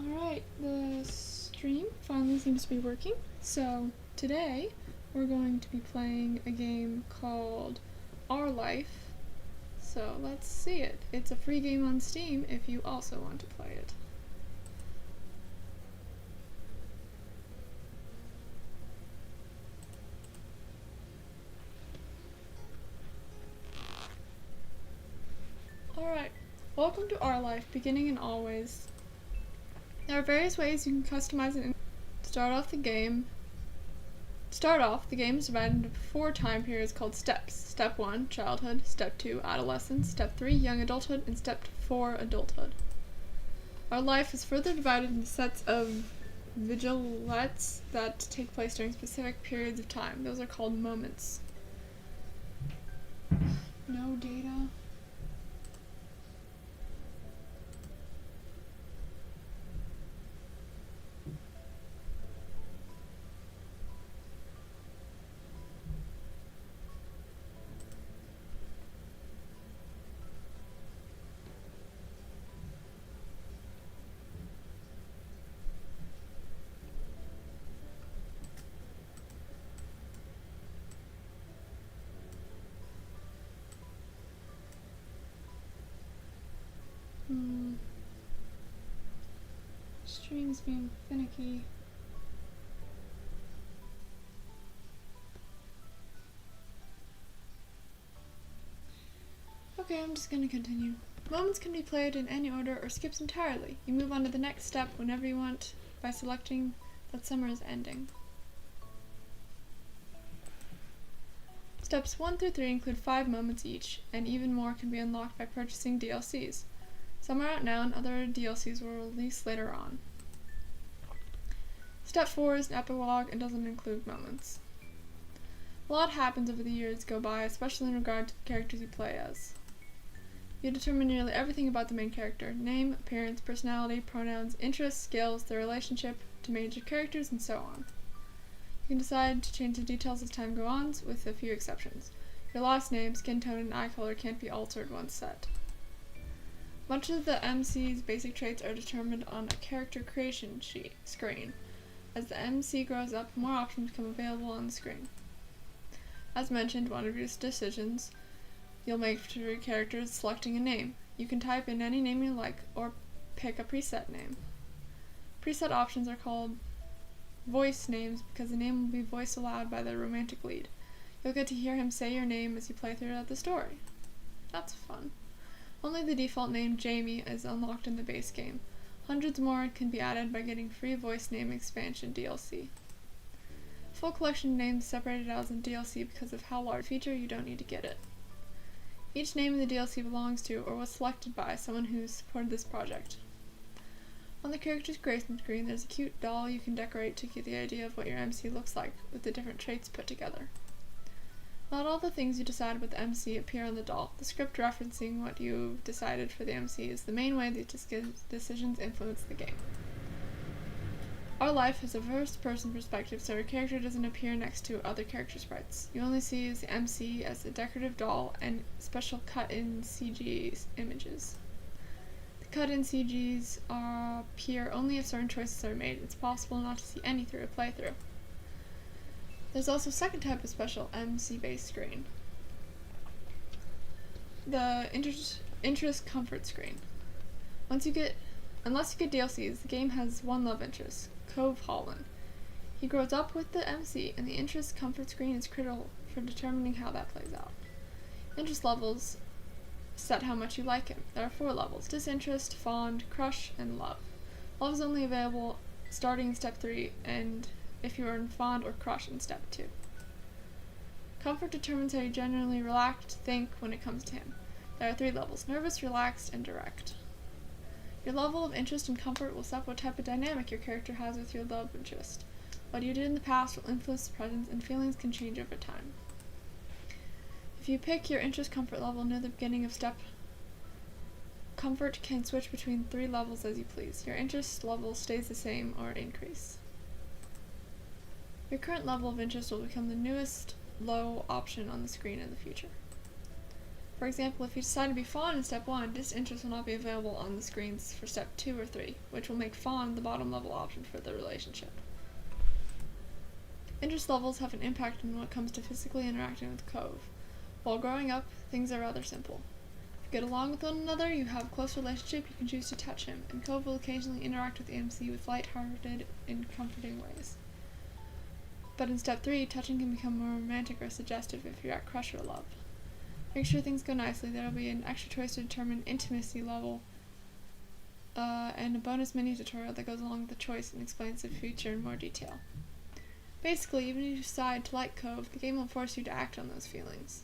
Alright, the stream finally seems to be working. So today we're going to be playing a game called Our Life. So let's see it. It's a free game on Steam if you also want to play it. Alright, welcome to Our Life, beginning and always. There are various ways you can customize it. To start off, the game is divided into 4 time periods called steps. Step 1, childhood. Step 2, adolescence. Step 3, young adulthood. And Step 4, adulthood. Our life is further divided into sets of vignettes that take place during specific periods of time. Those are called moments. No data. Stream's being finicky. Okay, I'm just gonna continue. Moments can be played in any order or skips entirely. You move on to the next step whenever you want by selecting that summer is ending. Steps 1 through 3 include 5 moments each, and even more can be unlocked by purchasing DLCs. Some are out now and other DLCs will release later on. Step 4 is an epilogue and doesn't include moments. A lot happens over the years go by, especially in regard to the characters you play as. You determine nearly everything about the main character: name, appearance, personality, pronouns, interests, skills, their relationship to major characters, and so on. You can decide to change the details as time goes on, with a few exceptions. Your last name, skin tone, and eye color can't be altered once set. Much of the MC's basic traits are determined on a character creation screen. As the MC grows up, more options become available on the screen. As mentioned, one of your decisions you'll make for your character is selecting a name. You can type in any name you like, or pick a preset name. Preset options are called voice names because the name will be voiced aloud by the romantic lead. You'll get to hear him say your name as you play throughout the story. That's fun. Only the default name, Jamie, is unlocked in the base game. Hundreds more can be added by getting free voice name expansion DLC. Full collection of names separated out in DLC because of how large a feature, you don't need to get it. Each name in the DLC belongs to or was selected by someone who supported this project. On the character's creation screen, there's a cute doll you can decorate to get the idea of what your MC looks like, with the different traits put together. Not all the things you decide about the MC appear on the doll. The script referencing what you've decided for the MC is the main way these decisions influence the game. Our Life has a first-person perspective, so your character doesn't appear next to other character sprites. You only see the MC as a decorative doll and special cut-in CG images. The cut-in CGs appear only if certain choices are made. It's possible not to see any through a playthrough. There's also a second type of special MC-based screen. The interest comfort screen. Unless you get DLCs, the game has one love interest, Cove Holland. He grows up with the MC, and the interest comfort screen is critical for determining how that plays out. Interest levels set how much you like him. There are 4 levels: disinterest, fond, crush, and love. Love is only available starting in Step 3, and if you are in fond or crush in Step 2. Comfort determines how you generally relaxed think when it comes to him. There are 3 levels: nervous, relaxed, and direct. Your level of interest and comfort will set what type of dynamic your character has with your love interest. What you did in the past will influence the present, and feelings can change over time. If you pick your interest comfort level near the beginning of step, comfort can switch between 3 levels as you please. Your interest level stays the same or increase. Your current level of interest will become the newest low option on the screen in the future. For example, if you decide to be Fawn in Step 1, Disinterest will not be available on the screens for Step 2 or 3, which will make Fawn the bottom level option for the relationship. Interest levels have an impact on when it comes to physically interacting with Cove. While growing up, things are rather simple. If you get along with one another, you have a close relationship, you can choose to touch him, and Cove will occasionally interact with the MC with light-hearted and comforting ways. But in Step 3, touching can become more romantic or suggestive if you're at crush or love. Make sure things go nicely. There will be an extra choice to determine intimacy level, and a bonus mini tutorial that goes along with the choice and explains the feature in more detail. Basically, even if you decide to like Cove, the game will force you to act on those feelings.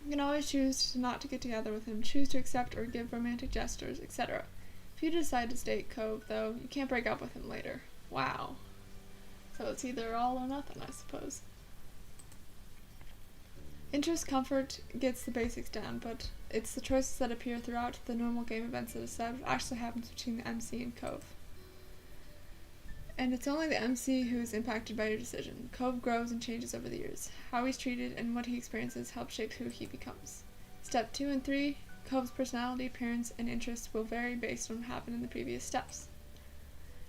You can always choose not to get together with him, choose to accept or give romantic gestures, etc. If you decide to date Cove, though, you can't break up with him later. Wow. So it's either all or nothing, I suppose. Interest Comfort gets the basics down, but it's the choices that appear throughout the normal game events that decide what actually happens between the MC and Cove. And it's only the MC who is impacted by your decision. Cove grows and changes over the years. How he's treated and what he experiences help shape who he becomes. Step 2 and 3, Cove's personality, appearance, and interests will vary based on what happened in the previous steps.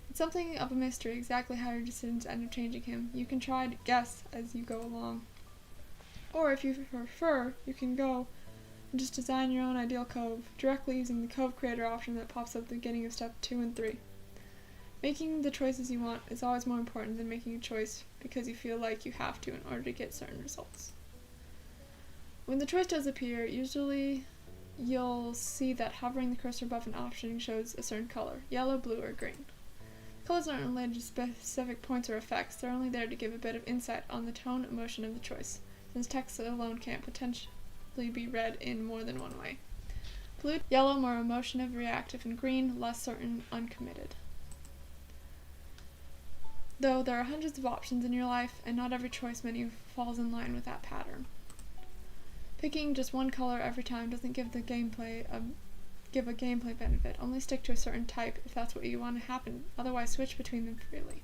It's something of a mystery exactly how your decisions end up changing him. You can try to guess as you go along. Or if you prefer, you can go and just design your own ideal Cove, directly using the Cove Creator option that pops up at the beginning of Step 2 and 3. Making the choices you want is always more important than making a choice because you feel like you have to in order to get certain results. When the choice does appear, usually you'll see that hovering the cursor above an option shows a certain color, yellow, blue, or green. Colors aren't related to specific points or effects, they're only there to give a bit of insight on the tone and emotion of the choice, since text alone can't potentially be read in more than one way. Blue, yellow, more emotive, reactive, and green, less certain, uncommitted. Though there are hundreds of options in your life, and not every choice menu falls in line with that pattern. Picking just one color every time doesn't give a gameplay benefit. Only stick to a certain type if that's what you want to happen, otherwise switch between them freely.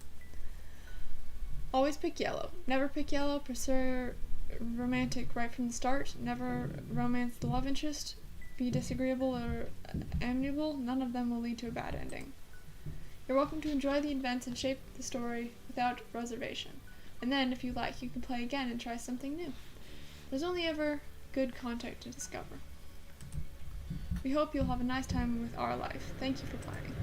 Always pick yellow. Never pick yellow, pursue romantic right from the start, never romance the love interest, be disagreeable or amiable, none of them will lead to a bad ending. You're welcome to enjoy the events and shape the story without reservation. And then, if you like, you can play again and try something new. There's only ever good content to discover. We hope you'll have a nice time with our life. Thank you for playing.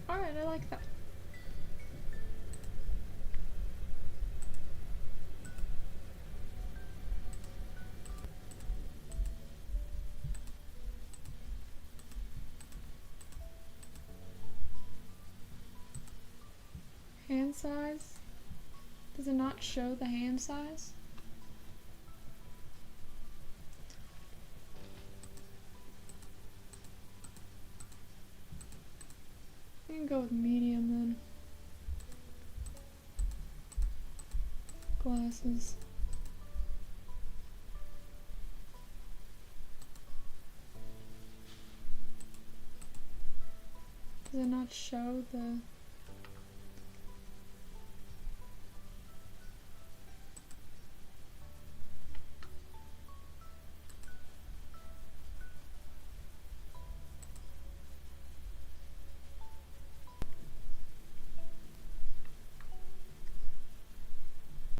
Alright, I like that. Hand size? Does it not show the hand size? I can go with medium then. Glasses. Does it not show the